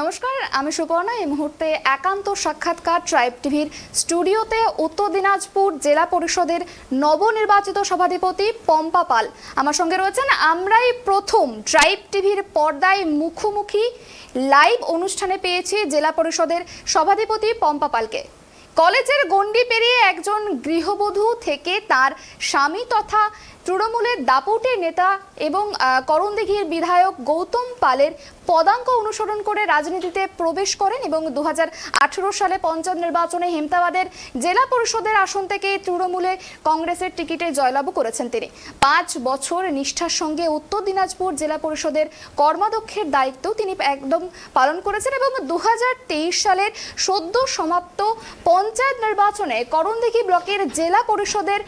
নমস্কার, আমি সুপর্ণা। এই মুহূর্তে একান্ত সাক্ষাৎকার ট্রাইব টিভির স্টুডিওতে উত্তর দিনাজপুর জেলা পরিষদের নবনির্বাচিত সভাধিপতি পম্পা পাল আমার সঙ্গে রয়েছেন। আমরাই প্রথম ট্রাইব টিভির পর্দায় মুখোমুখি লাইভ অনুষ্ঠানে পেয়েছি জেলা পরিষদের সভাধিপতি পম্পা পালকে। কলেজের গণ্ডি পেরিয়ে একজন গৃহবধূ থেকে তার স্বামী তথা তৃণমূলের দাপুটে নেতা এবং করণদিঘির বিধায়ক গৌতম পালের পদাঙ্ক অনুসরণ করে রাজনীতিতে প্রবেশ করেন এবং 2018 সালে পঞ্চায়েত নির্বাচনে হেমতাবাদের জেলা পরিষদের আসন থেকে তৃণমূলে কংগ্রেসের টিকিটে জয়লাভ করেছেন তিনি। 5 বছর নিষ্ঠার সঙ্গে উত্তর দিনাজপুর জেলা পরিষদের কর্মাধ্যক্ষের দায়িত্ব তিনি একদম পালন করেছেন এবং 2023 সালের সদ্য সমাপ্ত পঞ্চায়েত নির্বাচনে করণদিঘি ব্লকের জেলা পরিষদের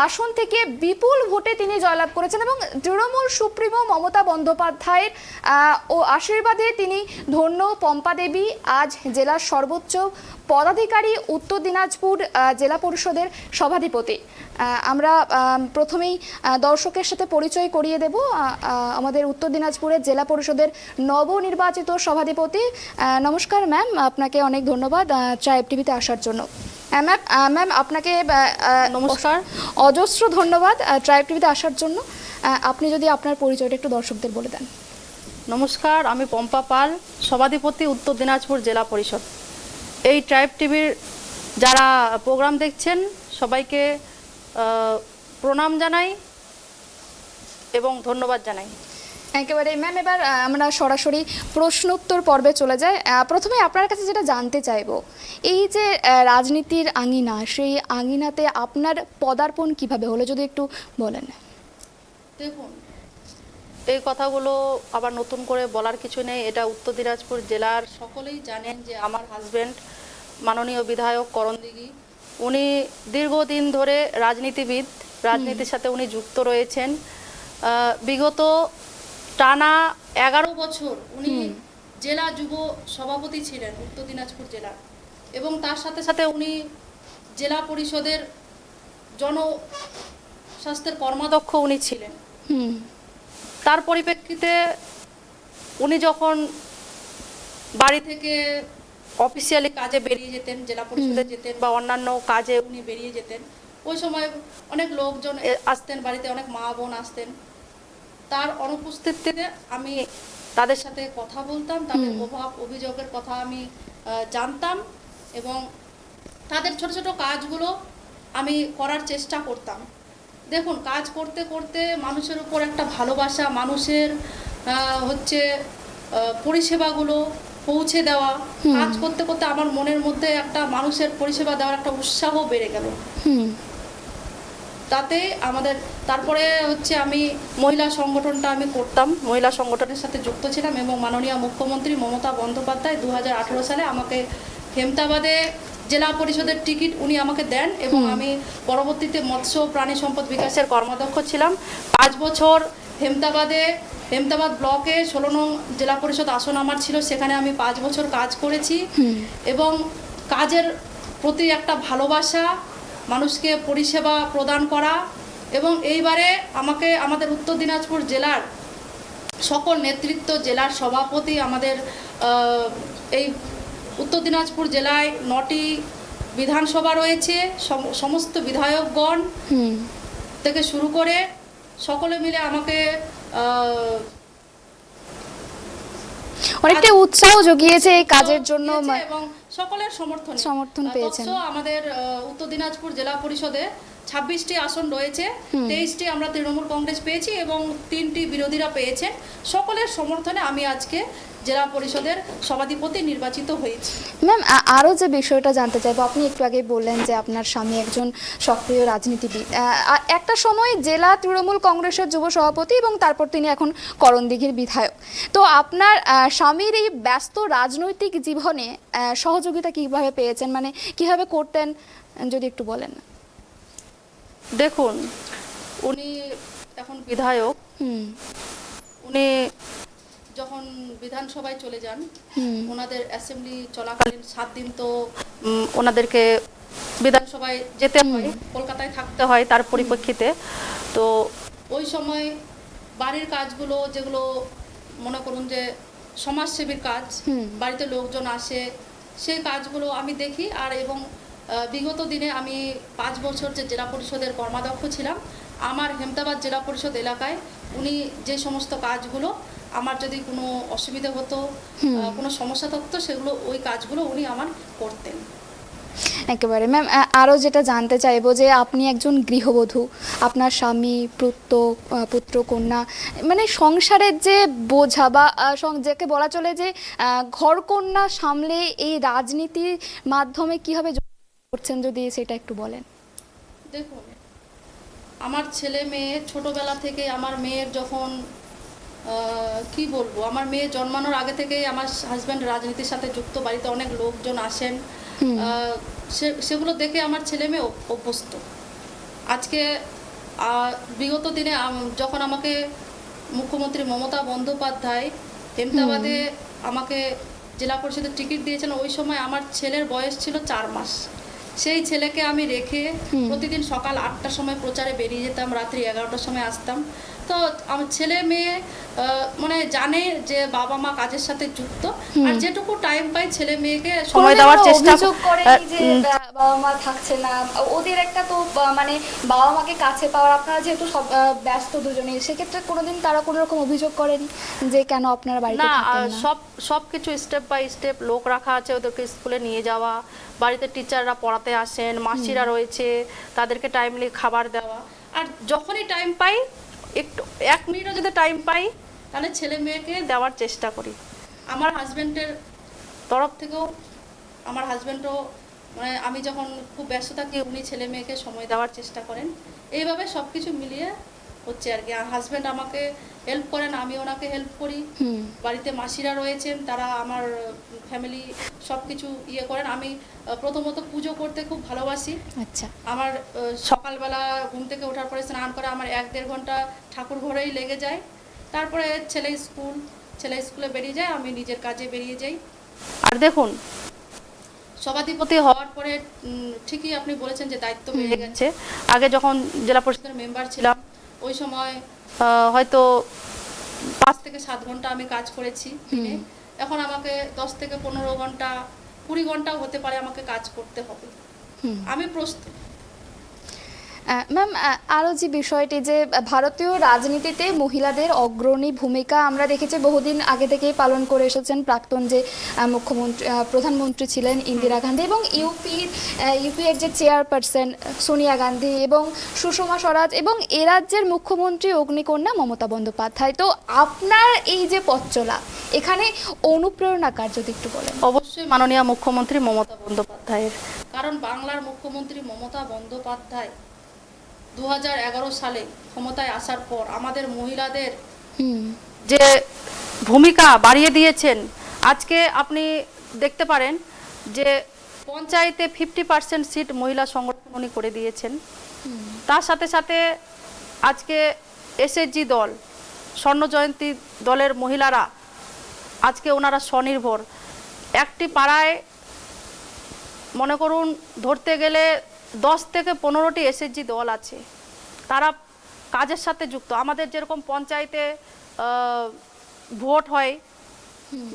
আসন থেকে বিপুল ভোটে তিনি জয়লাভ করেছেন এবং তৃণমূল সুপ্রিমো মমতা বন্দ্যোপাধ্যায়ের ও আশীর্বাদে তিনি ধন্য পম্পা দেবী আজ জেলার সর্বোচ্চ পদাধিকারী উত্তর দিনাজপুর জেলা পরিষদের সভাধিপতি। আমরা প্রথমেই দর্শকের সাথে পরিচয় করিয়ে দেব আমাদের উত্তর দিনাজপুরের জেলা পরিষদের নবনির্বাচিত সভাধিপতি। নমস্কার ম্যাম, আপনাকে অনেক ধন্যবাদ ট্রাইব টিভিতে আসার জন্য। ম্যাম আপনাকে নমস্কার, অজস্র ধন্যবাদ ট্রাইব টিভিতে আসার জন্য। আপনি যদি আপনার পরিচয়টা একটু দর্শকদের বলে দেন। নমস্কার, আমি পম্পা পাল, সভাধিপতি উত্তর দিনাজপুর জেলা পরিষদ। এই ট্রাইব টিভির যারা প্রোগ্রাম দেখছেন সবাইকে প্রণাম জানাই এবং ধন্যবাদ জানাই। একেবারে ম্যাম, এবার আমরা সরাসরি প্রশ্নোত্তর পর্বে চলে যাই। প্রথমে আপনার কাছে যেটা জানতে চাইবো, এই যে রাজনীতির আঙিনা, সেই আঙিনাতে আপনার পদার্পণ কিভাবে হলো যদি একটু বলেন। দেখুন, এই কথাগুলো আবার নতুন করে বলার কিছু নেই। এটা উত্তর দিনাজপুর জেলার সকলেই জানেন যে আমার হাজব্যান্ড মাননীয় বিধায়ক করণদিঘি, উনি দীর্ঘদিন ধরে রাজনীতিবিদ, রাজনীতির সাথে উনি যুক্ত রয়েছেন। বিগত টানা 11 বছর উনি জেলা যুব সভাপতি ছিলেন উত্তর দিনাজপুর জেলার এবং তার সাথে সাথে উনি জেলা পরিষদের জনস্বাস্থ্যের কর্মাধ্যক্ষ উনি ছিলেন। তার পরিপ্রেক্ষিতে উনি যখন বাড়ি থেকে অফিসিয়ালি কাজে বেরিয়ে যেতেন, জেলা পরিষদে যেতেন বা অন্যান্য কাজে উনি বেরিয়ে যেতেন, ওই সময় অনেক লোকজন আসতেন বাড়িতে, অনেক মা বোন আসতেন। তার অনুপস্থিতিতে আমি তাদের সাথে কথা বলতাম, তাদের অভাব অভিযোগের কথা আমি জানতাম এবং তাদের ছোট ছোট কাজগুলো আমি করার চেষ্টা করতাম। দেখুন, কাজ করতে করতে মানুষের উপর একটা ভালোবাসা, মানুষের পরিষেবাগুলো পৌঁছে দেওয়া, কাজ করতে করতে আমার মনের মধ্যে একটা মানুষের পরিষেবা দেওয়ার একটা উৎসাহ বেড়ে গেল। তাতে আমাদের তারপরে আমি মহিলা সংগঠনটা আমি করতাম, মহিলা সংগঠনের সাথে যুক্ত ছিলাম এবং মাননীয় মুখ্যমন্ত্রী মমতা বন্দ্যোপাধ্যায় 2018 সালে আমাকে হেমতাবাদে জেলা পরিষদের টিকিট উনি আমাকে দেন এবং আমি পরবর্তীতে মৎস্য প্রাণী সম্পদ বিকাশের কর্মাধ্যক্ষ ছিলাম। 5 বছর হেমতাবাদ ব্লকে 16 নং জেলা পরিষদ আসন আমার ছিল, সেখানে আমি 5 বছর কাজ করেছি এবং কাজের প্রতি একটা ভালোবাসা, মানুষকে পরিষেবা প্রদান করা এবং এইবারে আমাকে আমাদের উত্তর দিনাজপুর জেলার সকল নেতৃত্ব, জেলার সভাপতি, আমাদের এই উত্তর দিনাজপুর জেলায় 9টি বিধানসভা রয়েছে, সমস্ত বিধায়কগণ থেকে শুরু করে সকলে মিলে আমাকে অনেকটা উৎসাহ জুগিয়েছে এই কাজের জন্য এবং সকলের সমর্থন পেয়েছেন। আমাদের উত্তর দিনাজপুর জেলা পরিষদে 26টি আসন রয়েছে, 23টি আমরা তৃণমূল কংগ্রেস পেয়েছি এবং 3টি বিরোধীরা পেয়েছেন। সকলের সমর্থনে আমি আজকে জেলা পরিষদের সভাধিপতি নির্বাচিত হয়েছি। ম্যাম, আরও যে বিষয়টা জানতে চাইবো, আপনি একটু আগে বললেন যে আপনার স্বামী একজন সক্রিয় রাজনীতিবিদ, একটা সময় জেলা তৃণমূল কংগ্রেসের যুব সভাপতি এবং তারপর তিনি এখন করণদিঘির বিধায়ক। তো আপনার স্বামীর এই ব্যস্ত রাজনৈতিক জীবনে সহযোগিতা কিভাবে পেয়েছেন, মানে কিভাবে করতেন যদি একটু বলেন। দেখুন, উনি এখন বিধায়ক, উনি যখন বিধানসভায় চলে যান, ওনাদের অ্যাসেম্বলি চলাকালীন 7 দিন তো ওনাদেরকে বিধানসভায় যেতে হয়, কলকাতায় থাকতে হয়। তার পরিপ্রেক্ষিতে তো ওই সময় বাড়ির কাজগুলো যেগুলো মনে করুন যে সমাজসেবীর কাজ, বাড়িতে লোকজন আসে, সেই কাজগুলো আমি দেখি। আর এবং বিগত দিনে আমি 5 বছর যে জেলা পরিষদের কর্মাধ্যক্ষ ছিলাম, আমার হেমতাবাদ জেলা পরিষদ এলাকায় উনি যে সমস্ত কাজগুলো আমার যদি কোনো অসুবিধা হতো, কোনো সমস্যা থাকতো, সেগুলো ওই কাজগুলো উনি আমার করতেন। একেবারে ম্যাম, আরও যেটা জানতে চাইবো যে আপনি একজন গৃহবধূ, আপনার স্বামী, পুত্র কন্যা, মানে সংসারের যে বোঝা বা যাকে বলা চলে যে ঘরকন্যা সামলে এই রাজনীতির মাধ্যমে কীভাবে করছেন, যদি সেটা একটু বলেন। দেখুন, আমার ছেলে মেয়ে ছোটোবেলা থেকে, আমার মেয়ের যখন কি বলবো, আমার মেয়ে জন্মানোর আগে থেকেই আমার হাজব্যান্ড রাজনীতির সাথে যুক্ত, বাড়িতে অনেক লোকজন আসেন, সেগুলো দেখে আমার ছেলে মেয়ে অভ্যস্ত। আজকে বিগত দিনে যখন আমাকে মুখ্যমন্ত্রী মমতা বন্দ্যোপাধ্যায় হেমতাবাদে আমাকে জেলা পরিষদের টিকিট দিয়েছেন, ওই সময় আমার ছেলের বয়স ছিল 4 মাস। সেই ছেলেকে আমি রেখে প্রতিদিন সকাল 8টার সময় প্রচারে বেরিয়ে যেতাম, রাত্রি 11টার সময় আসতাম। তো আমার ছেলে মেয়ে মানে জানে যে বাবা মা কাজের সাথে যুক্ত, আর যেটুকু টাইম পাই ছেলে মেয়েকে সময় দেওয়ার চেষ্টা করে। যে বাবা মা থাকছে না, ওদের একটা তো মানে বাবা মাকে কাছে পাওয়ার, আপনারা যেহেতু সব ব্যস্ত দুজনেই, সেক্ষেত্রে কোনোদিন তারা কোনো রকম অভিযোগ করেনি যে কেন আপনারা বাড়িতে থাকেন না? সব কিছু স্টেপ বাই স্টেপ লোক রাখা আছে, ওদেরকে স্কুলে নিয়ে যাওয়া, বাড়িতে টিচাররা পড়াতে আসেন, মাসিরা রয়েছে, তাদেরকে টাইমলি খাবার দেওয়া। আর যখনই টাইম পাই, একটু 1 মিনিটও যদি টাইম পাই, তাহলে ছেলে মেয়েকে দেওয়ার চেষ্টা করি। আমার হাজব্যান্ডের তরফ থেকেও, আমার হাজব্যান্ডও মানে আমি যখন খুব ব্যস্ত থাকি, উনি ছেলে মেয়েকে সময় দেওয়ার চেষ্টা করেন। এইভাবে সব কিছু মিলিয়ে হচ্ছে আর কি। আর হাজব্যান্ড আমাকে হেল্প করেন, আমি ওনাকে হেল্প করি। বাড়িতে মাসিরা রয়েছেন, তারা আমার ফ্যামিলি সব কিছু ইয়ে করেন। আমি প্রথমত পুজো করতে খুব ভালোবাসি। আচ্ছা। আমার সকালবেলা ঘুম থেকে ওঠার পরে স্নান করে আমার 1-1.5 ঘন্টা ঠাকুর ঘরেই লেগে যায়। তারপরে ছেলে স্কুলে বেরিয়ে যায়, আমি নিজের কাজে বেরিয়ে যাই। আর দেখুন, সভাধিপতি হওয়ার পরে ঠিকই আপনি বলেছেন যে দায়িত্ব বেড়ে গেছে। আগে যখন জেলা পরিষদের মেম্বার ছিলাম, ওই সময় হয়তো 5 থেকে 7 ঘন্টা আমি কাজ করেছি দিনে। এখন আমাকে 10 থেকে 15 ঘন্টা, 20 ঘন্টাও হতে পারে আমাকে কাজ করতে হবে। আমি প্রস্তুত। ম্যাম, আরও যে বিষয়টি, যে ভারতীয় রাজনীতিতে মহিলাদের অগ্রণী ভূমিকা আমরা দেখেছি বহুদিন আগে থেকেই পালন করে এসেছেন প্রাক্তন যে প্রধানমন্ত্রী ছিলেন ইন্দিরা গান্ধী, এবং ইউপির যে চেয়ারপারসন সোনিয়া গান্ধী, এবং সুষমা স্বরাজ, এবং এ রাজ্যের মুখ্যমন্ত্রী অগ্নিকন্যা মমতা বন্দ্যোপাধ্যায়। তো আপনার এই যে পথ চলা, এখানে অনুপ্রেরণা কার, যদি একটু বলেন। অবশ্যই মাননীয় মুখ্যমন্ত্রী মমতা বন্দ্যোপাধ্যায়ের, কারণ বাংলার মুখ্যমন্ত্রী মমতা বন্দ্যোপাধ্যায় 2011 সালে ক্ষমতায় আসার পর আমাদের মহিলাদের যে ভূমিকা বাড়িয়ে দিয়েছেন। আজকে আপনি দেখতে পারেন যে পঞ্চায়েতে 50% সিট মহিলা সংগঠন উনি করে দিয়েছেন। তার সাথে সাথে আজকে এসএসজি দল, স্বর্ণ জয়ন্তী দলের মহিলারা আজকে ওনারা স্বনির্ভর। একটি পাড়ায় মনে করুন ধরতে গেলে 10 থেকে 15টি এসএসজি দল আছে, তারা কাজের সাথে যুক্ত। আমাদের যেরকম পঞ্চায়েতে ভোট হয়,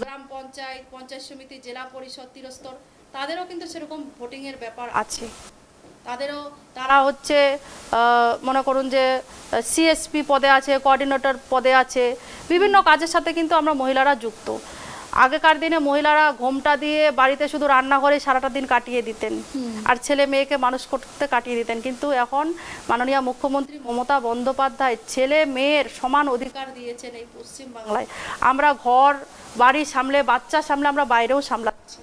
গ্রাম পঞ্চায়েত, পঞ্চায়েত সমিতি, জেলা পরিষদ, ত্রিস্তর, তাদেরও কিন্তু সেরকম ভোটিংয়ের ব্যাপার আছে। তারা হচ্ছে মনে করুন যে সিএসপি পদে আছে, কোঅর্ডিনেটর পদে আছে, বিভিন্ন কাজের সাথে কিন্তু আমরা মহিলারা যুক্ত। আগেকার দিনে মহিলারা ঘোমটা দিয়ে বাড়িতে শুধু রান্নাঘরে সারাটা দিন কাটিয়ে দিতেন, আর ছেলে মেয়েকে মানুষ করতে কাটিয়ে দিতেন। কিন্তু এখন মাননীয় মুখ্যমন্ত্রী মমতা বন্দ্যোপাধ্যায় ছেলে মেয়ের সমান অধিকার দিয়েছেন এই পশ্চিম বাংলায়। আমরা ঘর বাড়ি সামলে, বাচ্চা সামলে, আমরা বাইরেও সামলাচ্ছি।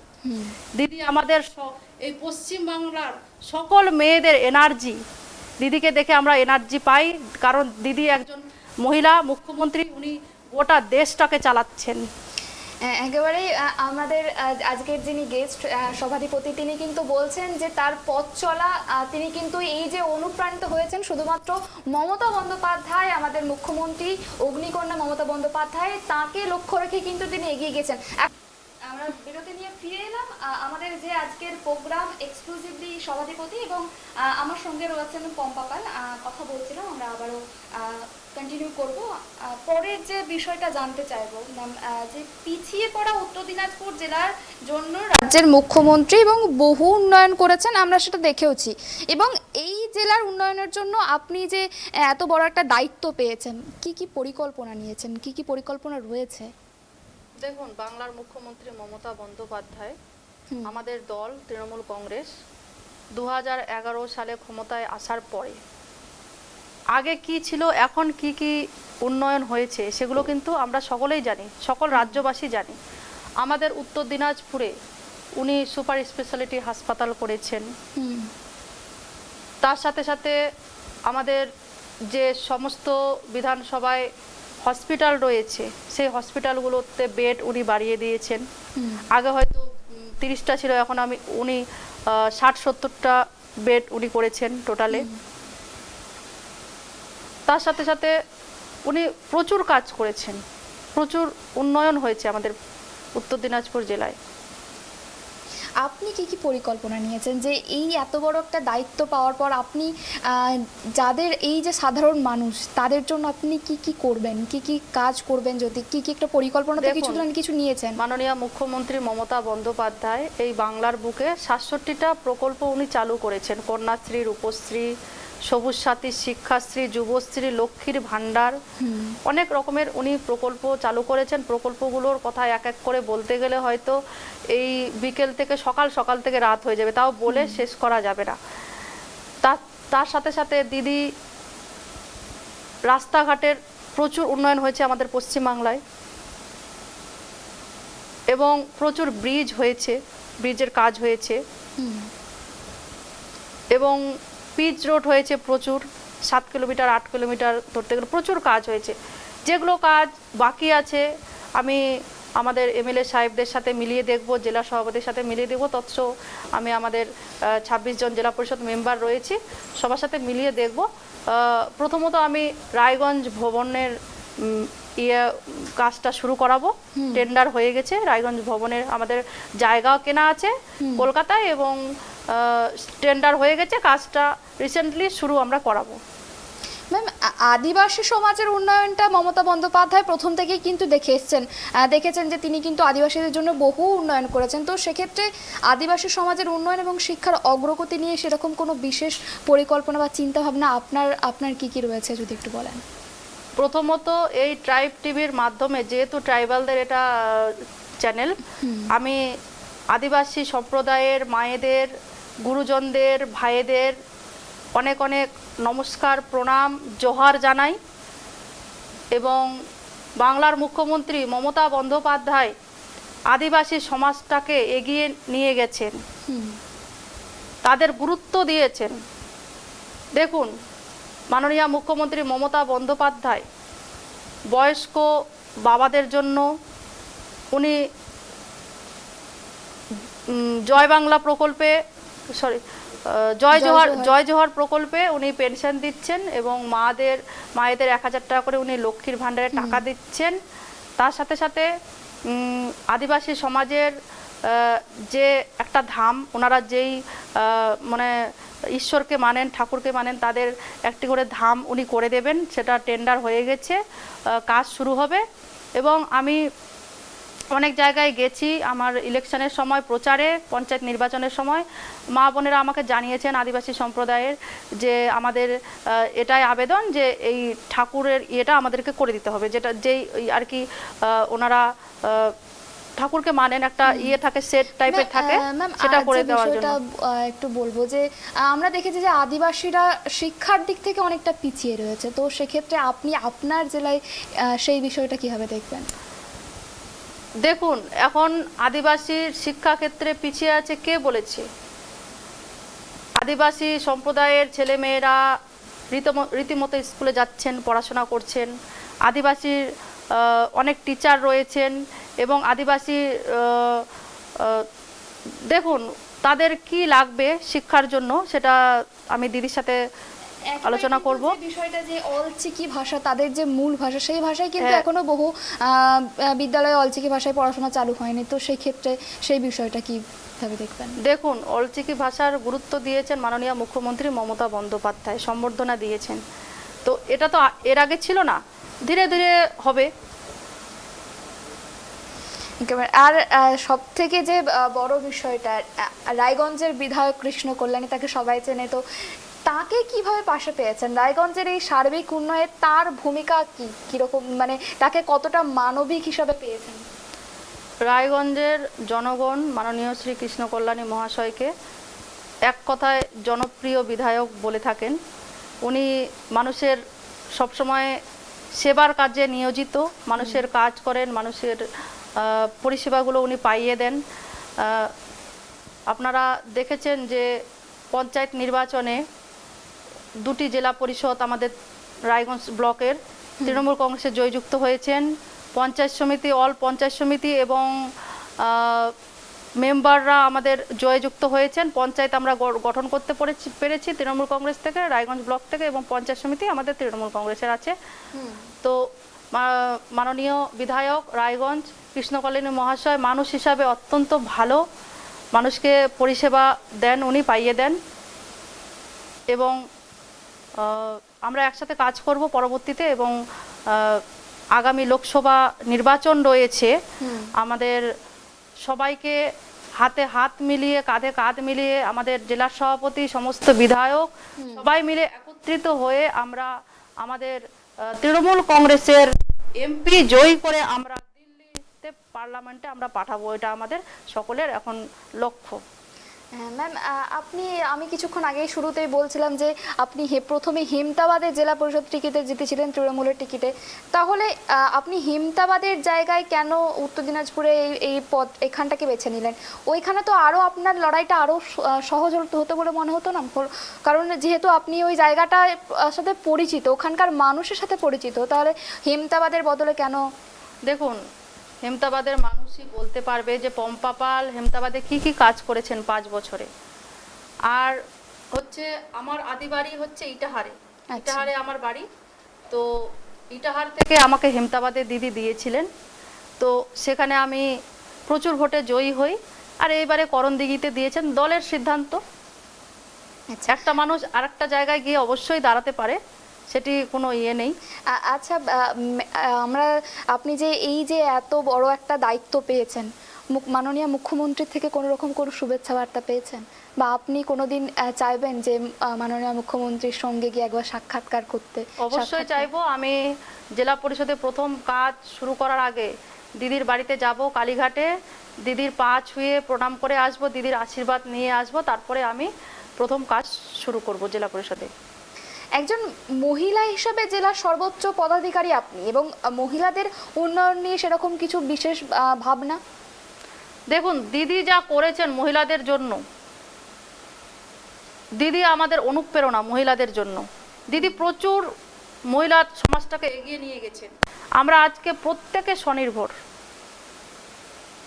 দিদি আমাদের এই পশ্চিম বাংলার সকল মেয়েদের এনার্জি, দিদিকে দেখে আমরা এনার্জি পাই, কারণ দিদি একজন মহিলা মুখ্যমন্ত্রী, উনি গোটা দেশটাকে চালাচ্ছেন। একেবারেই আমাদের আজকের যিনি গেস্ট সভাধিপতি, তিনি কিন্তু বলছেন যে তার পথ চলা, তিনি কিন্তু এই যে অনুপ্রাণিত হয়েছেন শুধুমাত্র মমতা বন্দ্যোপাধ্যায়, আমাদের মুখ্যমন্ত্রী অগ্নিকন্যা মমতা বন্দ্যোপাধ্যায়, তাকে লক্ষ্য রেখে কিন্তু তিনি এগিয়ে গেছেন। আমরা বিরতি নিয়ে ফিরে এলাম আমাদের যে আজকের প্রোগ্রাম এক্সক্লুসিভলি সভাধিপতি এবং আমার সঙ্গে রয়েছেন পম্পা পাল। কথা বলছিলাম, আমরা আবারও কন্টিনিউ করব। পরের যে বিষয়টা জানতে চাইবো ম্যাম, যে পিছিয়ে পড়া উত্তর দিনাজপুর জেলার জন্য রাজ্যের মুখ্যমন্ত্রী এবং বহু উন্নয়ন করেছেন, আমরা সেটা দেখেওছি। এবং এই জেলার উন্নয়নের জন্য আপনি যে এত বড় একটা দায়িত্ব পেয়েছেন, কি কি পরিকল্পনা নিয়েছেন, কি কি পরিকল্পনা রয়েছে? দেখুন, বাংলার মুখ্যমন্ত্রী মমতা বন্দ্যোপাধ্যায়, আমাদের দল তৃণমূল কংগ্রেস 2011 সালে ক্ষমতায় আসার পরে আগে কি ছিল, এখন কি কি উন্নয়ন হয়েছে সেগুলো কিন্তু আমরা সকলেই জানি, সকল রাজ্যবাসী জানি। আমাদের উত্তর দিনাজপুরে উনি সুপার স্পেশালিটি হাসপাতাল করেছেন। তার সাথে সাথে আমাদের যে সমস্ত বিধানসভায় হসপিটাল রয়েছে সেই হসপিটালগুলোতে বেড উনি বাড়িয়ে দিয়েছেন। আগে হয়তো 30টা ছিল, এখন উনি 60-70টা বেড উনি করেছেন টোটালে। তার সাথে সাথে উনি প্রচুর কাজ করেছেন, প্রচুর উন্নয়ন হয়েছে আমাদের উত্তর দিনাজপুর জেলায়। আপনি কি কি পরিকল্পনা নিয়েছেন যে এই এত বড় একটা দায়িত্ব পাওয়ার পর আপনি যাদের এই যে সাধারণ মানুষ তাদের জন্য আপনি কি কি করবেন, কি কি কাজ করবেন, যদি কি কি একটা পরিকল্পনা তো কিছু নিয়েছেন? মাননীয় মুখ্যমন্ত্রী মমতা বন্দ্যোপাধ্যায় এই বাংলার বুকে 67টা প্রকল্প উনি চালু করেছেন। কন্যাশ্রী, রূপশ্রী, সবুজ সাথী, শিক্ষাশ্রী, যুবশ্রী, লক্ষ্মীর ভাণ্ডার, অনেক রকমের উনি প্রকল্প চালু করেছেন। প্রকল্পগুলোর কথা এক এক করে বলতে গেলে হয়তো এই বিকেল থেকে সকাল থেকে রাত হয়ে যাবে, তাও বলে শেষ করা যাবে না। তার সাথে সাথে দিদি রাস্তাঘাটের প্রচুর উন্নয়ন হয়েছে আমাদের পশ্চিমবাংলায় এবং প্রচুর ব্রিজ হয়েছে, ব্রিজের কাজ হয়েছে এবং পিচ রোড হয়েছে প্রচুর, 7 কিলোমিটার 8 কিলোমিটার ধরতে গেলে প্রচুর কাজ হয়েছে। যেগুলো কাজ বাকি আছে আমি আমাদের এমএলএ সাহেবদের সাথে মিলিয়ে দেখব, জেলা সভাপতির সাথে মিলিয়ে দেখব। তৎস আমি আমাদের 26 জন জেলা পরিষদ মেম্বার রয়েছি, সবার সাথে মিলিয়ে দেখব। প্রথমত আমি রায়গঞ্জ ভবনের কাজটা শুরু করাবো। টেন্ডার হয়ে গেছে রায়গঞ্জ ভবনের, আমাদের জায়গাও কেনা আছে কলকাতায় এবং টেন্ডার হয়ে গেছে, কাজটা রিসেন্টলি শুরু আমরা করাবো। ম্যাম, আদিবাসী সমাজের উন্নয়নটা মমতা বন্দ্যোপাধ্যায় প্রথম থেকেই কিন্তু দেখেছেন যে তিনি কিন্তু আদিবাসীদের জন্য বহু উন্নয়ন করেছেন। তো সেক্ষেত্রে আদিবাসী সমাজের উন্নয়ন এবং শিক্ষার অগ্রগতি নিয়ে সেরকম কোনো বিশেষ পরিকল্পনা বা চিন্তাভাবনা আপনার কি কি রয়েছে যদি একটু বলেন? প্রথমত এই ট্রাইব টিভির মাধ্যমে, যেহেতু ট্রাইবালদের এটা চ্যানেল, আমি আদিবাসী সম্প্রদায়ের মায়েদের, গুরুজনদের, ভাইদের অনেক অনেক নমস্কার, প্রণাম, জোহার জানাই। এবং বাংলার মুখ্যমন্ত্রী মমতা বন্দ্যোপাধ্যায় আদিবাসী সমাজটাকে এগিয়ে নিয়ে গেছেন, তাদের গুরুত্ব দিয়েছেন। দেখুন, মাননীয় মুখ্যমন্ত্রী মমতা বন্দ্যোপাধ্যায় বয়স্ক বাবাদের জন্য উনি জয় বাংলা প্রকল্পে, জয় জোহার প্রকল্পে উনি পেনশন দিচ্ছেন এবং মায়েদের 1000 টাকা করে উনি লক্ষ্মীর ভাণ্ডারে টাকা দিচ্ছেন। তার সাথে সাথে আদিবাসী সমাজের যে একটা ধাম, ওনারা যেই মানে ঈশ্বরকে মানেন, ঠাকুরকে মানেন, তাদের একটি করে ধাম উনি করে দেবেন, সেটা টেন্ডার হয়ে গেছে, কাজ শুরু হবে। এবং আমি অনেক জায়গায় গেছি আমার ইলেকশনের সময়, প্রচারে, পঞ্চায়েত নির্বাচনের সময়, মা বোনেরা আমাকে জানিয়েছেন আদিবাসী সম্প্রদায়ের যে আমাদের এটাই আবেদন যে এই ঠাকুরের ইয়েটা আমাদেরকে করে দিতে হবে, যেটা যেই আর কি ওনারা ঠাকুরকে মানেন, একটা ইয়ে থাকে, সেট টাইপের থাকে, সেটা করে দেওয়ার জন্য। একটু বলবো যে আমরা দেখেছি যে আদিবাসীরা শিক্ষার দিক থেকে অনেকটা পিছিয়ে রয়েছে, তো সেক্ষেত্রে আপনি আপনার জেলায় সেই বিষয়টা কিভাবে দেখবেন? দেখুন, এখন আদিবাসীর শিক্ষা ক্ষেত্রে পিছিয়ে আছে কে বলেছে? আদিবাসী সম্প্রদায়ের ছেলেমেয়েরা রীতিমতো স্কুলে যাচ্ছেন, পড়াশোনা করছেন। আদিবাসীর অনেক টিচার রয়েছেন এবং আদিবাসী দেখুন তাদের কি লাগবে শিক্ষার জন্য, সেটা আমি দিদির সাথে আলোচনা করব। বিষয়টা যে অলচিকি ভাষা তাদের যে মূল ভাষা, সেই ভাষায় কিন্তু এখনো বহু বিদ্যালয়ে অলচিকি ভাষায় পড়াশোনা চালু হয়নি, তো সেই ক্ষেত্রে সেই বিষয়টা কিভাবে দেখবেন? দেখুন, অলচিকি ভাষার গুরুত্ব দিয়েছেন মাননীয় মুখ্যমন্ত্রী মমতা বন্দ্যোপাধ্যায়, সম্বর্ধনা দিয়েছেন। তো এটা তো এর আগে ছিল না, ধীরে ধীরে হবে। আর সব থেকে যে বড় বিষয়টা, রায়গঞ্জের বিধায়ক কৃষ্ণ কল্যাণী, তাকে সবাই চেনে, তো তাকে কিভাবে পাশে পেয়েছেন? রায়গঞ্জের এই সার্বিক উন্নয়নে তার ভূমিকা কিরকম, মানে তাকে কতটা মানবিক হিসাবে পেয়েছেন? রায়গঞ্জের জনগণ মাননীয় শ্রী কৃষ্ণ কল্যাণী মহাশয়কে এক কথায় জনপ্রিয় বিধায়ক বলে থাকেন। উনি মানুষের সবসময় সেবার কাজে নিয়োজিত, মানুষের কাজ করেন, মানুষের পরিষেবাগুলো উনি পাইয়ে দেন। আপনারা দেখেছেন যে পঞ্চায়েত নির্বাচনে দুটি জেলা পরিষদ আমাদের রায়গঞ্জ ব্লকের তৃণমূল কংগ্রেসে জয়যুক্ত হয়েছেন। পঞ্চায়েত সমিতি, অল পঞ্চায়েত সমিতি এবং মেম্বাররা আমাদের জয়যুক্ত হয়েছেন। পঞ্চায়েত আমরা গঠন করতে পেরেছি তৃণমূল কংগ্রেস থেকে, রায়গঞ্জ ব্লক থেকে, এবং পঞ্চায়েত সমিতি আমাদের তৃণমূল কংগ্রেসের আছে। তো মাননীয় বিধায়ক রায়গঞ্জ কৃষ্ণ কল্যাণী মহাশয় মানুষ হিসাবে অত্যন্ত ভালো, মানুষকে পরিষেবা দেন, উনি পাইয়ে দেন। এবং আমরা একসাথে কাজ করব পরবর্তীতে। এবং আগামী লোকসভা নির্বাচন রয়েছে, আমাদের সবাইকে হাতে হাত মিলিয়ে, কাঁধে কাঁধ মিলিয়ে, আমাদের জেলার সভাপতি, সমস্ত বিধায়ক সবাই মিলে একত্রিত হয়ে আমরা আমাদের তৃণমূল কংগ্রেসের এমপি জয়ী করে আমরা দিল্লিতে পার্লামেন্টে আমরা পাঠাবো। এটা আমাদের সকলের এখন লক্ষ্য। ম্যাম, আমি কিছুক্ষণ আগেই শুরুতেই বলছিলাম যে আপনি প্রথমে হেমতাবাদের জেলা পরিষদ টিকিটে জিতেছিলেন তৃণমূলের টিকিটে, তাহলে আপনি হেমতাবাদের জায়গায় কেন উত্তর দিনাজপুরে এই পদ এখানটাকে বেছে নিলেন? ওইখানে তো আরও আপনার লড়াইটা আরও সহজ হতো বলে মনে হতো না? কারণ যেহেতু আপনি ওই জায়গাটার সাথে পরিচিত, ওখানকার মানুষের সাথে পরিচিত, তাহলে হেমতাবাদের বদলে কেন? দেখুন, হেমতাবাদের মানুষই বলতে পারবে যে পম্পা পাল হেমতাবাদে কি কি কাজ করেছেন 5 বছরে। আর হচ্ছে আমার আদি বাড়ি হচ্ছে ইটাহারে, ইটাহারে আমার বাড়ি। তো ইটাহার থেকে আমাকে হেমতাবাদে দিদি দিয়েছিলেন, তো সেখানে আমি প্রচুর ভোটে জয়ী হই। আর এইবারে করণদিঘিতে দিয়েছেন, দলের সিদ্ধান্ত। একটা মানুষ আরেকটা জায়গায় গিয়ে অবশ্যই দাঁড়াতে পারে, সেটি কোনো ইয়ে নেই। আচ্ছা, আপনি যে এই যে এত বড় একটা দায়িত্ব পেয়েছেন, মাননীয় মুখ্যমন্ত্রীর থেকে কোনো রকম কোনো শুভেচ্ছা বার্তা পেয়েছেন, বা আপনি কোনোদিন চাইবেন যে মাননীয় মুখ্যমন্ত্রীর সঙ্গে গিয়ে একবার সাক্ষাৎকার করতে? অবশ্যই চাইবো। আমি জেলা পরিষদে প্রথম কাজ শুরু করার আগে দিদির বাড়িতে যাব, কালীঘাটে দিদির পা ছুঁয়ে প্রণাম করে আসবো, দিদির আশীর্বাদ নিয়ে আসবো, তারপরে আমি প্রথম কাজ শুরু করব জেলা পরিষদে। একজন মহিলা হিসাবে জেলার সর্বোচ্চ পদাধিকারী আপনি, এবং মহিলাদের উন্নয়ন নিয়ে সেরকম কিছু বিশেষ ভাবনা? দেখুন, দিদি যা করেছেন মহিলাদের জন্য, দিদি আমাদের অনুপ্রেরণা মহিলাদের জন্য। দিদি প্রচুর মহিলা সমাজটাকে এগিয়ে নিয়ে গেছেন। আমরা আজকে প্রত্যেকে স্বনির্ভর,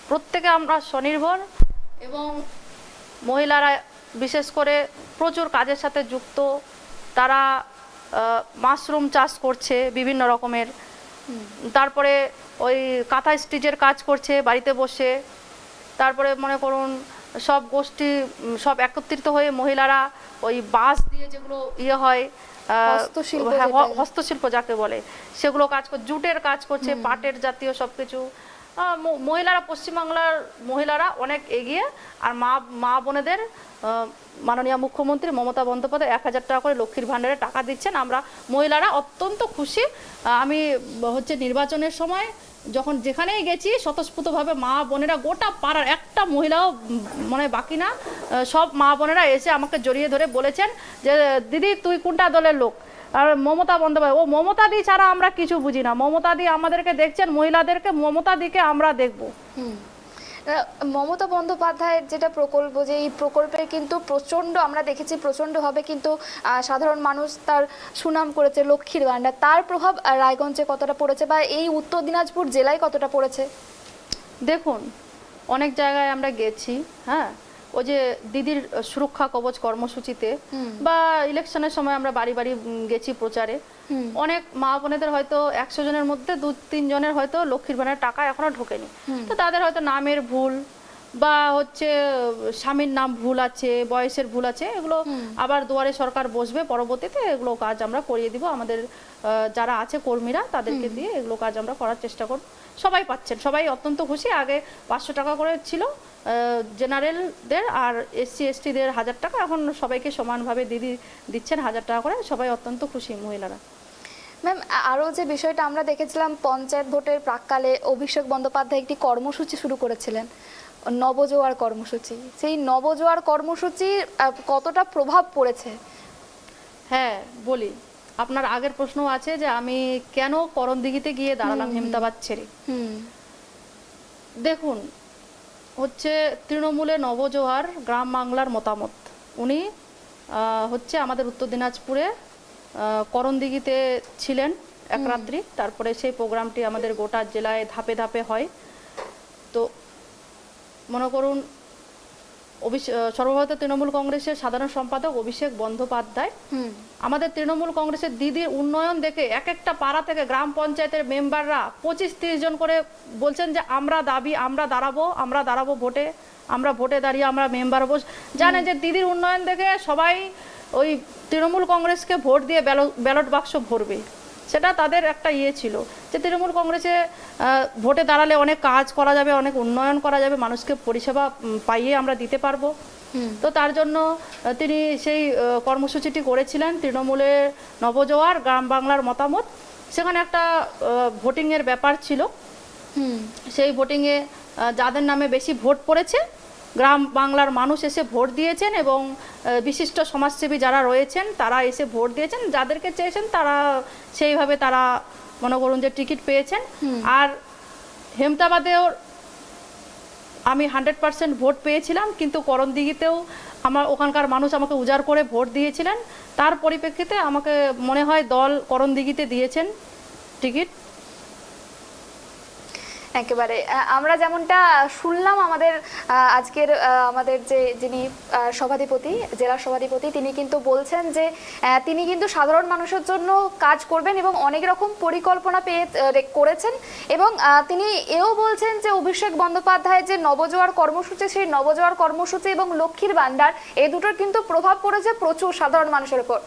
প্রত্যেকে আমরা স্বনির্ভর, এবং মহিলারা বিশেষ করে প্রচুর কাজের সাথে যুক্ত। তারা মাশরুম চাষ করছে বিভিন্ন রকমের, তারপরে ওই কাঁথা স্টিচের কাজ করছে বাড়িতে বসে। তারপরে মনে করুন সব গোষ্ঠী সব একত্রিত হয়ে মহিলারা ওই বাঁশ দিয়ে যেগুলো ইয়ে হয়, হস্তশিল্প যাকে বলে, সেগুলো কাজ করছে, জুটের কাজ করছে, পাটের জাতীয় সব কিছু। মহিলারা, পশ্চিমবাংলার মহিলারা অনেক এগিয়ে। আর মা বোনেদের মাননীয় মুখ্যমন্ত্রী মমতা বন্দ্যোপাধ্যায় 1000 টাকা করে লক্ষ্মীর ভাণ্ডারে টাকা দিচ্ছেন। আমরা মহিলারা অত্যন্ত খুশি। আমি হচ্ছে নির্বাচনের সময় যখন যেখানেই গেছি স্বতঃস্ফূর্তভাবে মা বোনেরা, গোটা পাড়ার একটা মহিলাও মানে বাকি না, সব মা বোনেরা এসে আমাকে জড়িয়ে ধরে বলেছেন যে দিদি তুই কোনটা দলের লোক? আর মমতা বন্দ্যোপাধ্যায়, ও মমতা দি ছাড়া আমরা কিছু বুঝি না, মমতা দি আমাদেরকে দেখছেন, মহিলাদেরকে মমতা দিকে আমরা দেখব। মমতা বন্দ্যোপাধ্যায়ের যেটা প্রকল্প, যে এই প্রকল্পের কিন্তু প্রচণ্ড, আমরা দেখেছি প্রচণ্ডভাবে কিন্তু সাধারণ মানুষ তার সুনাম করেছে, লক্ষ্মীর ভাণ্ডার, তার প্রভাব রায়গঞ্জে কতটা পড়েছে বা এই উত্তর দিনাজপুর জেলায় কতটা পড়েছে? দেখুন, অনেক জায়গায় আমরা গেছি, হ্যাঁ, ওই যে দিদির সুরক্ষা কবচ কর্মসূচিতে বা ইলেকশনের সময় আমরা বাড়ি বাড়ি গেছি প্রচারে, অনেক মা বোনেদের হয়তো 100 জনের মধ্যে 2-3 জনের হয়তো লক্ষ্মীর ভাণ্ডারের টাকা এখনো ঢোকেনি। তো তাদের হয়তো নামের ভুল বা হচ্ছে স্বামীর নাম ভুল আছে, বয়সের ভুল আছে, এগুলো আবার দুয়ারে সরকার বসবে পরবর্তীতে, এগুলো কাজ আমরা করিয়ে দিব। আমাদের যারা আছে কর্মীরা তাদেরকে দিয়ে এগুলো কাজ আমরা করার চেষ্টা করব। সবাই পাচ্ছেন, সবাই অত্যন্ত খুশি। আগে 500 টাকা করে ছিল জেনারেলদের, আর SC STদের 1000 টাকা, এখন সবাইকে সমানভাবে দিদি দিচ্ছেন 1000 টাকা করে। সবাই অত্যন্ত খুশি মহিলারা। ম্যাম, আরও যে বিষয়টা আমরা দেখেছিলাম পঞ্চায়েত ভোটের প্রাক্কালে অভিষেক বন্দ্যোপাধ্যায় একটি কর্মসূচি শুরু করেছিলেন, নবজোয়ার কর্মসূচি। সেই নবজোয়ার কর্মসূচি কতটা প্রভাব পড়েছে? হ্যাঁ বলি, আপনার আগের প্রশ্ন আছে যে আমি কেন করণদিঘিতে গিয়ে দাঁড়ালাম হেমতাবাদ ছেড়ে। দেখুন, হচ্ছে তৃণমূলে নবজোয়ার গ্রাম বাংলার মতামত, উনি হচ্ছে আমাদের উত্তর দিনাজপুরে করণদিঘিতে ছিলেন এক রাত্রি। তারপরে সেই প্রোগ্রামটি আমাদের গোটা জেলায় ধাপে ধাপে হয়। তো মনে করুন সর্বভারতীয় তৃণমূল কংগ্রেসের সাধারণ সম্পাদক অভিষেক বন্দ্যোপাধ্যায় আমাদের তৃণমূল কংগ্রেসের দিদির উন্নয়ন দেখে এক একটা পাড়া থেকে গ্রাম পঞ্চায়েতের মেম্বাররা 25-30 জন করে বলছেন যে আমরা দাঁড়াবো ভোটে, আমরা ভোটে দাঁড়িয়ে আমরা মেম্বার হবো। জানে যে দিদির উন্নয়ন দেখে সবাই ওই তৃণমূল কংগ্রেসকে ভোট দিয়ে ব্যালট বাক্স ভরবে, সেটা তাদের একটা ছিল যে তৃণমূল কংগ্রেসে ভোটে দাঁড়ালে অনেক কাজ করা যাবে, অনেক উন্নয়ন করা যাবে, মানুষকে পরিষেবা পাইয়ে আমরা দিতে পারবো। তো তার জন্য তিনি সেই কর্মসূচিটি করেছিলেন, তৃণমূলের নবজোয়ার গ্রাম বাংলার মতামত। সেখানে একটা ভোটিংয়ের ব্যাপার ছিল। সেই ভোটিংয়ে যাদের নামে বেশি ভোট পড়েছে গ্রাম বাংলার মানুষ এসে ভোট দিয়েছেন, এবং বিশিষ্ট সমাজসেবী যারা রয়েছেন তারা এসে ভোট দিয়েছেন, যাদেরকে চেয়েছেন তারা সেইভাবে তারা মনে করুন যে টিকিট পেয়েছেন। আর হেমতাবাদেও আমি 100% ভোট পেয়েছিলাম, কিন্তু করণদিঘিতেও আমার ওখানকার মানুষ আমাকে উজাড় করে ভোট দিয়েছিলেন। তার পরিপ্রেক্ষিতে আমাকে মনে হয় দল করণদিঘিতে দিয়েছেন টিকিট। একেবারে আমরা যেমনটা শুনলাম আজকের আমাদের যিনি সভাধিপতি, জেলা সভাধিপতি, তিনি কিন্তু বলছেন যে তিনি কিন্তু সাধারণ মানুষের জন্য কাজ করবেন এবং অনেক রকম পরিকল্পনা করেছেন। এবং তিনি এও বলছেন যে অভিষেক বন্দ্যোপাধ্যায় যে নবজোয়ার কর্মসূচি, সেই নবজোয়ার কর্মসূচি এবং লক্ষ্মীর ভাণ্ডার, এই দুটোর কিন্তু প্রভাব পড়েছে প্রচুর সাধারণ মানুষের উপর।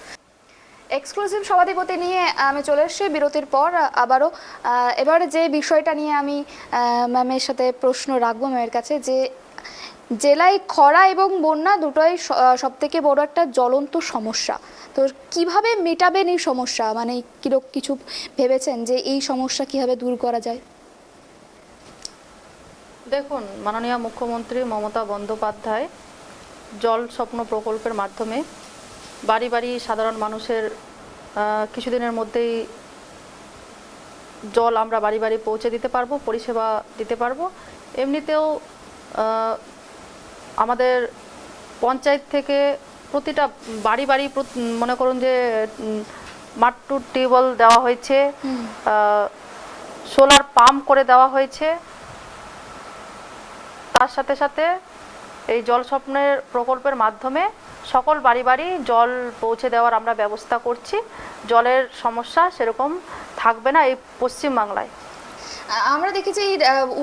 এক্সক্লুসিভ সভাধিপতি নিয়ে আমি চলে এসেছি বিরতির পর আবারও। এবার যে বিষয়টা নিয়ে আমি ম্যামের সাথে প্রশ্ন রাখবো ম্যামের কাছে, যে জেলায় খরা এবং বন্যা দুটোই সবথেকে বড় একটা জ্বলন্ত সমস্যা। তো কিভাবে মেটাবেন এই সমস্যা, মানে কিছু ভেবেছেন যে এই সমস্যা কিভাবে দূর করা যায়? দেখুন, মাননীয় মুখ্যমন্ত্রী মমতা বন্দ্যোপাধ্যায় জল স্বপ্ন প্রকল্পের মাধ্যমে বাড়ি বাড়ি সাধারণ মানুষের কিছুদিনের মধ্যেই জল আমরা বাড়ি বাড়ি পৌঁছে দিতে পারবো, পরিষেবা দিতে পারবো। এমনিতেও আমাদের পঞ্চায়েত থেকে প্রতিটা বাড়ি বাড়ি মনে করুন যে মাট্টু টিউবওয়েল দেওয়া হয়েছে, সোলার পাম্প করে দেওয়া হয়েছে। তার সাথে সাথে এই জল স্বপ্নের প্রকল্পের মাধ্যমে সকল বাড়ি বাড়ি জল পৌঁছে দেওয়ার আমরা ব্যবস্থা করছি। জলের সমস্যা সেরকম থাকবে না এই পশ্চিমবাংলায়। আমরা দেখেছি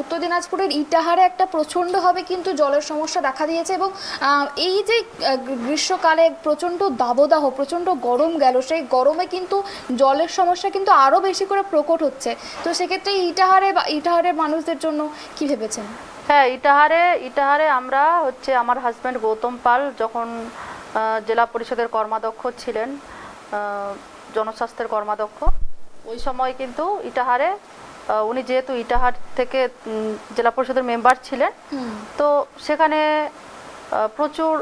উত্তর দিনাজপুরের ইটাহারে একটা প্রচণ্ডভাবে কিন্তু জলের সমস্যা দেখা দিয়েছে, এবং এই যে গ্রীষ্মকালে প্রচণ্ড দাবদাহ, প্রচণ্ড গরম গেল, সেই গরমে কিন্তু জলের সমস্যা কিন্তু আরও বেশি করে প্রকট হচ্ছে। তো সেক্ষেত্রে ইটাহারের মানুষদের জন্য কি ভেবেছেন? হ্যাঁ, ইটাহারে আমরা হচ্ছে আমার হাজব্যান্ড গৌতম পাল যখন জেলা পরিষদের কর্মাধ্যক্ষ ছিলেন, জনস্বাস্থ্যের কর্মাধ্যক্ষ, ওই সময় কিন্তু ইটাহারে উনি যেহেতু ইটাহার থেকে জেলা পরিষদের মেম্বার ছিলেন, তো সেখানে প্রচুর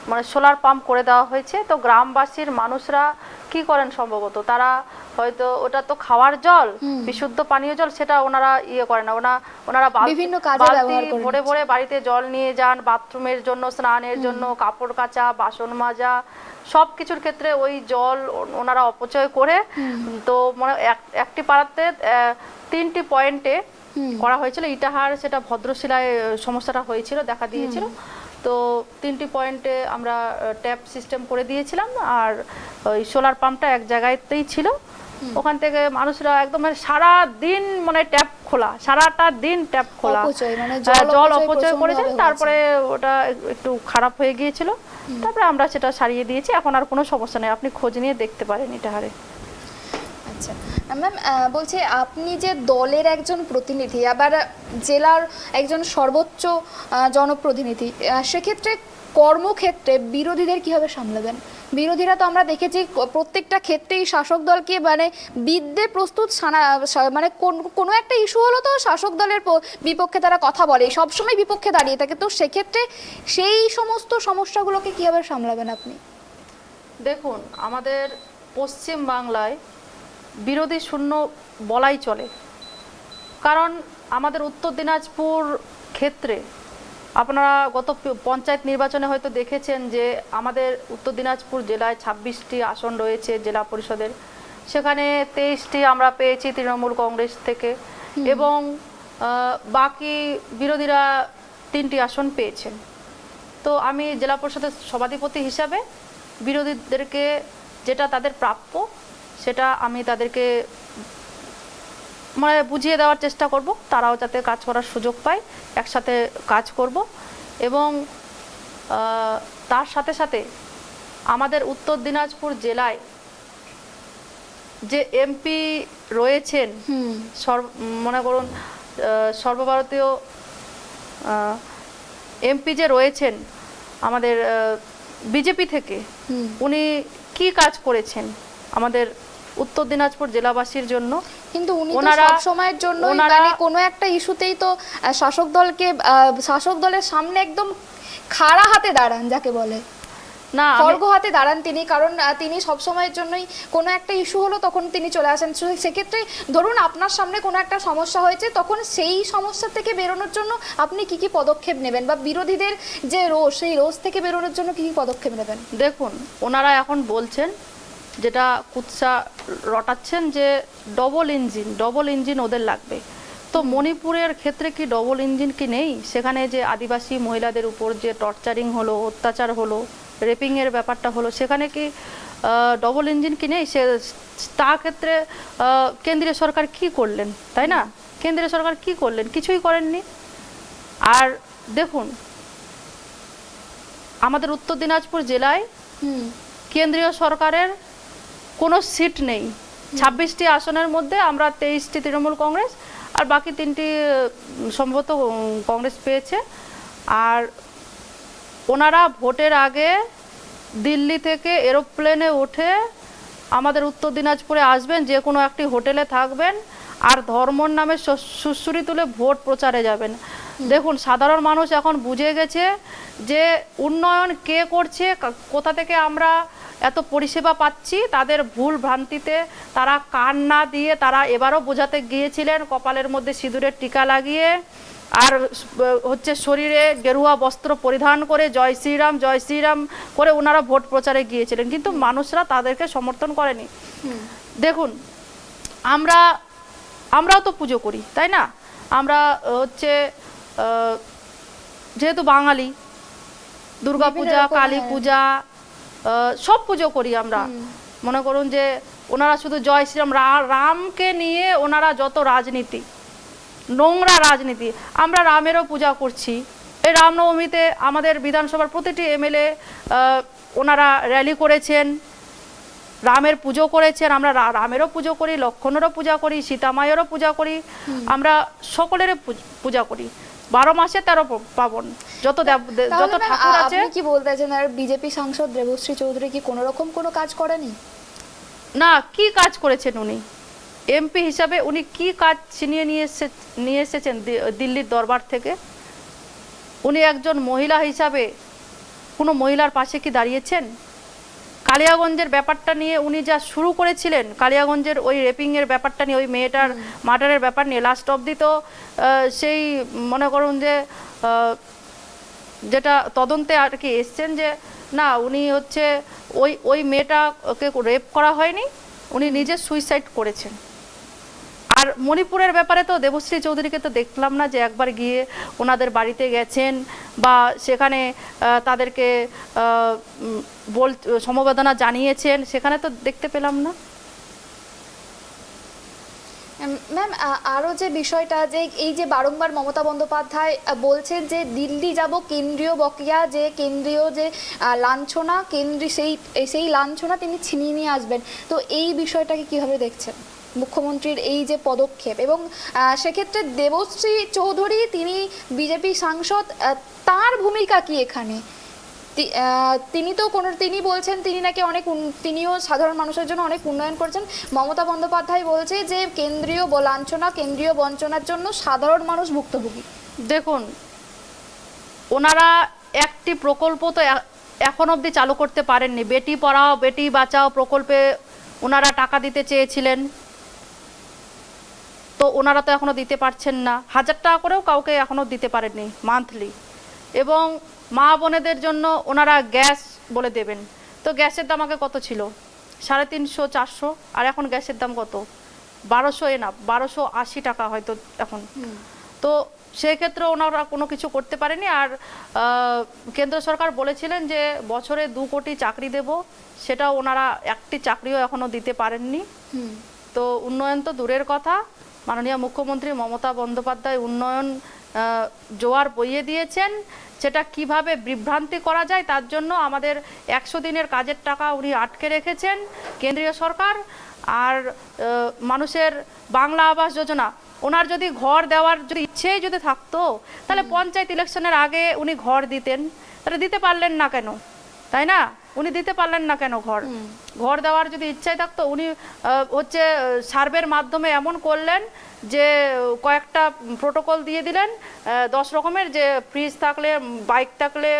মানে সোলার পাম্প করে দেওয়া হয়েছে। তো গ্রামবাসীর মানুষরা কি করেন, সম্ভবত তারা হয়তো ওটা তো খাওয়ার জল, বিশুদ্ধ পানীয় জল, সেটা ওনারা করেন না, ওনারা বিভিন্ন কাজে ব্যবহার করেন, ভরে ভরে বাড়িতে জল নিয়ে যান, বাথরুমের জন্য, স্নানের জন্য, কাপড় কাচা, বাসন মাজা, সব কিছুর ক্ষেত্রে ওই জল ওনারা অপচয় করে। তো মানে একটি পাড়াতে 3টি পয়েন্টে করা হয়েছিল ইটাহার, সেটা ভদ্রশিলায় সমস্যাটা হয়েছিল, দেখা দিয়েছিল। তো 3টি পয়েন্টে আমরা ট্যাপ সিস্টেম করে দিয়েছিলাম, আর ওই সোলার পাম্পটা এক জায়গাতেই ছিল। ওখান থেকে মানুষরা একদম সারা দিন মানে ট্যাপ খোলা, সারাটা দিন ট্যাপ খোলা, জল অপচয় করেছেন। তারপরে ওটা একটু খারাপ হয়ে গিয়েছিল, তারপরে আমরা সেটা সারিয়ে দিয়েছি। এখন আর কোনো সমস্যা নেই, আপনি খোঁজ নিয়ে দেখতে পারেন ইটাহারে। আচ্ছা ম্যাম, বলছি আপনি যে দলের একজন প্রতিনিধি, আবার জেলার একজন সর্বোচ্চ জনপ্রতিনিধি, সেক্ষেত্রে কর্মক্ষেত্রে বিরোধীদের কিভাবে সামলাবেন? বিরোধীরা তো আমরা দেখেছি প্রত্যেকটা ক্ষেত্রেই শাসক দলকে মানে বিদ্যে প্রস্তুত, মানে কোনো একটা ইস্যু হলো তো শাসক দলের বিপক্ষে তারা কথা বলে, সবসময় বিপক্ষে দাঁড়িয়ে থাকে। তো সেক্ষেত্রে সেই সমস্ত সমস্যাগুলোকে কিভাবে সামলাবেন আপনি? দেখুন, আমাদের পশ্চিম বাংলায় বিরোধী শূন্য বলাই চলে, কারণ আমাদের উত্তর দিনাজপুর ক্ষেত্রে আপনারা গত পঞ্চায়েত নির্বাচনে হয়তো দেখেছেন যে আমাদের উত্তর দিনাজপুর জেলায় 26টি আসন রয়েছে জেলা পরিষদের, সেখানে 23টি আমরা পেয়েছি তৃণমূল কংগ্রেস থেকে, এবং বাকি বিরোধীরা 3টি আসন পেয়েছেন। তো আমি জেলা পরিষদের সভাধিপতি হিসাবে বিরোধীদেরকে যেটা তাদের প্রাপ্য সেটা আমি তাদেরকে মানে বুঝিয়ে দেওয়ার চেষ্টা করব, তারাও যাতে কাজ করার সুযোগ পায়, একসাথে কাজ করব। এবং তার সাথে সাথে আমাদের উত্তর দিনাজপুর জেলায় যে এমপি রয়েছেন, মনে করুন সর্বভারতীয় এমপি যে রয়েছেন আমাদের বিজেপি থেকে, উনি কি কাজ করেছেন আমাদের উত্তর দিনাজপুর জেলাবাসীর জন্য? কিন্তু উনি তো সব সময়ের জন্য মানে কোনো একটা ইস্যুতেই তো শাসক দলের সামনে একদম খাড়া হাতে দাঁড়ান, যাকে বলে না খড়গ হাতে দাঁড়ান তিনি, কারণ তিনি সব সময়ের জন্যই কোনো একটা ইস্যু হলো তখন তিনি চলে আসেন। সেক্ষেত্রে ধরুন আপনার সামনে কোনো একটা সমস্যা হয়েছে, তখন সেই সমস্যা থেকে বেরোনোর জন্য আপনি কি কি পদক্ষেপ নেবেন, বা বিরোধীদের যে রোষ, সেই রোষ থেকে বেরোনোর জন্য কি কি পদক্ষেপ নেবেন? দেখুন, ওনারা এখন বলছেন, যেটা কুৎসা রটাচ্ছেন, যে ডবল ইঞ্জিন ওদের লাগবে। তো মণিপুরের ক্ষেত্রে কি ডবল ইঞ্জিন কি নেই? সেখানে যে আদিবাসী মহিলাদের উপর যে টর্চারিং হলো, অত্যাচার হলো, রেপিংয়ের ব্যাপারটা হলো, সেখানে কি ডবল ইঞ্জিন কি নেই? তা ক্ষেত্রে কেন্দ্রীয় সরকার কি করলেন, তাই না? কেন্দ্রীয় সরকার কি করলেন? কিছুই করেননি। আর দেখুন, আমাদের উত্তর দিনাজপুর জেলায় কেন্দ্রীয় সরকারের কোনো সিট নেই। 26টি আসনের মধ্যে আমরা 23টি তৃণমূল কংগ্রেস, আর বাকি 3টি সম্ভবত কংগ্রেস পেয়েছে। আর ওনারা ভোটের আগে দিল্লি থেকে এরোপ্লেনে উঠে আমাদের উত্তর দিনাজপুরে আসবেন, যে কোনো একটি হোটেলে থাকবেন, আর ধর্মর নামে সুড়সুড়ি তুলে ভোট প্রচারে যাবেন। দেখুন, সাধারণ মানুষ এখন বুঝে গেছে যে উন্নয়ন কে করছে, কোথা থেকে আমরা এত পরিষেবা পাচ্ছি। তাদের ভুল ভ্রান্তিতে তারা কান না দিয়ে তারা এবারও বোঝাতে গিয়েছিলেন কপালের মধ্যে সিঁদুরের টিকা লাগিয়ে, আর হচ্ছে শরীরে গেরুয়া বস্ত্র পরিধান করে জয় শ্রীরাম করে ওনারা ভোট প্রচারে গিয়েছিলেন, কিন্তু মানুষরা তাদেরকে সমর্থন করেনি। দেখুন, আমরাও তো পুজো করি, তাই না? আমরা হচ্ছে যেহেতু বাঙালি, দুর্গা পূজা, কালী পূজা, সব পুজো করি আমরা। মনে করুন যে ওনারা শুধু জয় শ্রীরাম, রামকে নিয়ে ওনারা যত রাজনীতি, নোংরা রাজনীতি, আমরা রামেরও পূজা করছি। এই রামনবমীতে আমাদের বিধানসভার প্রতিটি এমএলএ ওনারা র্যালি করেছেন, রামের পুজো করেছেন। আমরা রামেরও পুজো করি, লক্ষ্মণেরও পূজা করি, সীতামায়েরও পূজা করি, আমরা সকলের পূজা করি। 12 মাসে 13 পার্বণ, যত ঠাকুর আছে। আপনি কি বলতে চান আর বিজেপি সাংসদ দেবশ্রী চৌধুরী কি কোনো রকম কোনো কাজ করেনি? না, কি কাজ করেছেন উনি? এমপি হিসাবে উনি কি কাজ ছিনিয়ে নিয়ে এসেছেন দিল্লির দরবার থেকে? উনি একজন মহিলা হিসাবে কোনো মহিলার পাশে কি দাঁড়িয়েছেন? কালিয়াগঞ্জের ব্যাপারটা নিয়ে উনি যা শুরু করেছিলেন, কালিয়াগঞ্জের ওই রেপিংয়ের ব্যাপারটা নিয়ে, ওই মেয়েটার মার্ডারের ব্যাপার নিয়ে, লাস্ট অবধি তো সেই মনে করুন যে যেটা তদন্তে আর কি এসছেন, যে না, উনি হচ্ছে ওই মেয়েটাকে রেপ করা হয়নি, উনি নিজে সুইসাইড করেছেন। আর মণিপুরের ব্যাপারে তো দেবশ্রী চৌধুরীকে তো দেখলাম না যে একবার গিয়ে ওনাদের বাড়িতে গেছেন বা সেখানে তাদেরকে সমবেদনা জানিয়েছেন, সেখানে তো দেখতে পেলাম না। ম্যাম, আরও যে বিষয়টা, যে এই যে বারংবার মমতা বন্দ্যোপাধ্যায় বলছেন যে দিল্লি যাব, কেন্দ্রীয় বকেয়া যে কেন্দ্রীয় যে লাঞ্ছনা, সেই লাঞ্ছনা তিনি ছিনিয়ে নিয়ে আসবেন, তো এই বিষয়টাকে কিভাবে দেখছেন মুখ্যমন্ত্রীর এই যে পদক্ষেপ? এবং সেক্ষেত্রে দেবশ্রী চৌধুরী, তিনি বিজেপি সাংসদ, তার ভূমিকা কি এখানে? তিনি বলছেন তিনি নাকি তিনিও সাধারণ মানুষের জন্য অনেক উন্নয়ন করেছেন। মমতা বন্দ্যোপাধ্যায় বলছে যে কেন্দ্রীয় লাঞ্ছনা, কেন্দ্রীয় বঞ্চনার জন্য সাধারণ মানুষ ভুক্তভোগী। দেখুন, ওনারা একটি প্রকল্প তো এখন অবধি চালু করতে পারেননি। বেটি পড়াও বেটি বাঁচাও প্রকল্পে ওনারা টাকা দিতে চেয়েছিলেন, তো ওনারা তো এখনও দিতে পারছেন না। 1000 টাকা করেও কাউকে এখনও দিতে পারেননি মান্থলি। এবং মা বোনেদের জন্য ওনারা গ্যাস বলে দেবেন, তো গ্যাসের দাম আগে কত ছিল? 350, 400, আর এখন গ্যাসের দাম কত? 1200, না 1280 টাকা হয়তো এখন। তো সেক্ষেত্রে ওনারা কোনো কিছু করতে পারেনি। আর কেন্দ্র সরকার বলেছিলেন যে বছরে 2 কোটি চাকরি দেব, সেটা ওনারা একটি চাকরিও এখনও দিতে পারেননি। তো উন্নয়ন তো দূরের কথা, মাননীয় মুখ্যমন্ত্রী মমতা বন্দ্যোপাধ্যায় উন্নয়ন জোয়ার বইয়ে দিয়েছেন। সেটা কিভাবে বিভ্রান্তি করা যায় তার জন্য আমাদের 100 দিনের কাজের টাকা উনি আটকে রেখেছেন কেন্দ্রীয় সরকার। আর মানুষের বাংলা আবাস যোজনা, ওনার যদি ঘর দেওয়ার যদি ইচ্ছেই যদি থাকতো তাহলে পঞ্চায়েত ইলেকশনের আগে উনি ঘর দিতেন, তাহলে দিতে পারলেন না কেন? তাই না? উনি দিতে পারলেন না কেন ঘর দেওয়ার যদি ইচ্ছাই থাকতো? উনি হচ্ছে সার্ভের মাধ্যমে এমন করলেন যে কয়েকটা প্রোটোকল দিয়ে দিলেন 10 রকমের, যে ফ্রিজ থাকলে, বাইক থাকলে,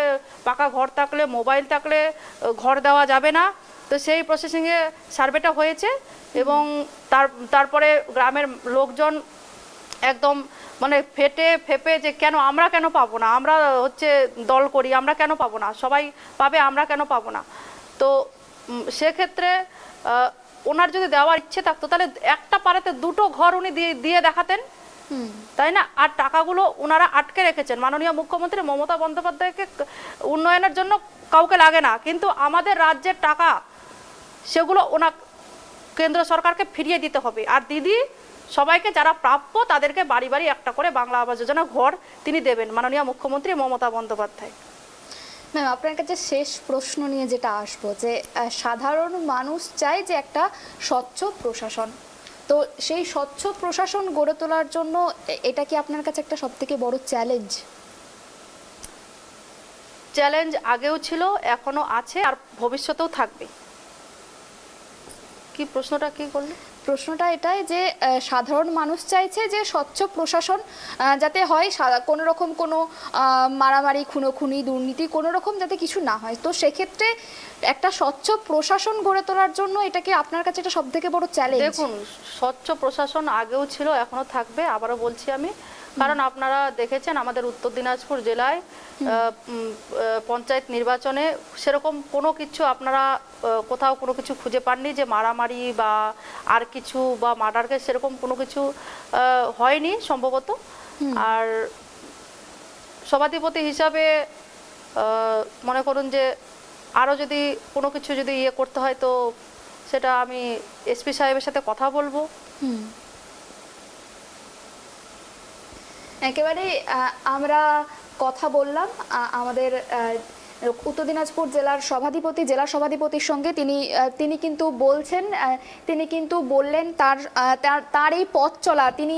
পাকা ঘর থাকলে, মোবাইল থাকলে ঘর দেওয়া যাবে না। তো সেই প্রসেসিংয়ে সার্ভেটা হয়েছে এবং তারপরে গ্রামের লোকজন একদম মানে ফেপে যে আমরা কেন পাবো না, আমরা হচ্ছে দল করি, আমরা কেন পাবো না, সবাই পাবে, আমরা কেন পাবো না। তো সেক্ষেত্রে ওনার যদি দেওয়ার ইচ্ছে থাকতো তাহলে একটা পাড়াতে 2টো ঘর উনি দিয়ে দেখাতেন, তাই না? আর টাকাগুলো ওনারা আটকে রেখেছেন। মাননীয় মুখ্যমন্ত্রী মমতা বন্দ্যোপাধ্যায়কে উন্নয়নের জন্য কাউকে লাগে না, কিন্তু আমাদের রাজ্যের টাকা সেগুলো কেন্দ্র সরকারকে ফিরিয়ে দিতে হবে। আর দিদি সবাইকে যারা প্রাপ্য তাদেরকে বাড়ি বাড়ি একটা করে বাংলা আবাস যোজনা ঘর তিনি দেবেন, মাননীয় মুখ্যমন্ত্রী মমতা বন্দ্যোপাধ্যায়। ম্যাম, আপনার কাছে শেষ প্রশ্ন নিয়ে যেটা আসবো, যে সাধারণ মানুষ চায় যে একটা স্বচ্ছ প্রশাসন, তো সেই স্বচ্ছ প্রশাসন গড়ে তোলার জন্য এটা কি আপনার কাছে একটা সবথেকে বড় চ্যালেঞ্জ? চ্যালেঞ্জ আগেও ছিল, এখনো আছে, আর ভবিষ্যতেও থাকবে। কি প্রশ্নটা কি করলে? প্রশ্নটা এটাই যে সাধারণ মানুষ চাইছে যে স্বচ্ছ প্রশাসন যাতে হয়, কোনো রকম কোনো মারামারি, খুনোখুনি, দুর্নীতি কোনো রকম যাতে কিছু না হয়। তো সেক্ষেত্রে একটা স্বচ্ছ প্রশাসন গড়ে তোলার জন্য এটা কি আপনার কাছে এটা সবথেকে বড় চ্যালেঞ্জ? দেখুন, স্বচ্ছ প্রশাসন আগেও ছিল, এখনো থাকবে, আবারও বলছি আমি। কারণ আপনারা দেখেছেন আমাদের উত্তর দিনাজপুর জেলায় পঞ্চায়েত নির্বাচনে সেরকম কোনো কিছু আপনারা কোথাও কোনো কিছু খুঁজে পাননি যে মারামারি বা আর কিছু বা মার্ডার কেস, সেরকম কোনো কিছু হয়নি সম্ভবত। আর সভাধিপতি হিসাবে মনে করুন যে আরও যদি কোনো কিছু যদি করতে হয় তো সেটা আমি এসপি সাহেবের সাথে কথা বলবো। একেবারে আমরা কথা বললাম আমাদের উত্তর দিনাজপুর জেলার সভাধিপতির সঙ্গে। তিনি কিন্তু বললেন তার এই পথ চলা, তিনি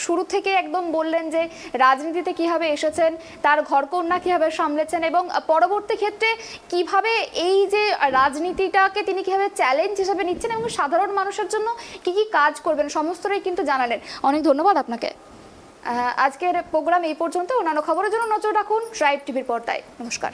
শুরু থেকে একদম বললেন যে রাজনীতিতে কিভাবে এসেছেন, তার ঘরকন্যা কিভাবে সামলেছেন এবং পরবর্তী ক্ষেত্রে কিভাবে এই যে রাজনীতিটাকে তিনি কিভাবে চ্যালেঞ্জ হিসেবে নিচ্ছেন এবং সাধারণ মানুষের জন্য কি কি কাজ করবেন সমস্তটাই কিন্তু জানালেন। অনেক ধন্যবাদ আপনাকে। আজকের প্রোগ্রাম এই পর্যন্ত। অন্যান্য খবরের জন্য নজর রাখুন ট্রাইব টিভির পর্দায়। নমস্কার।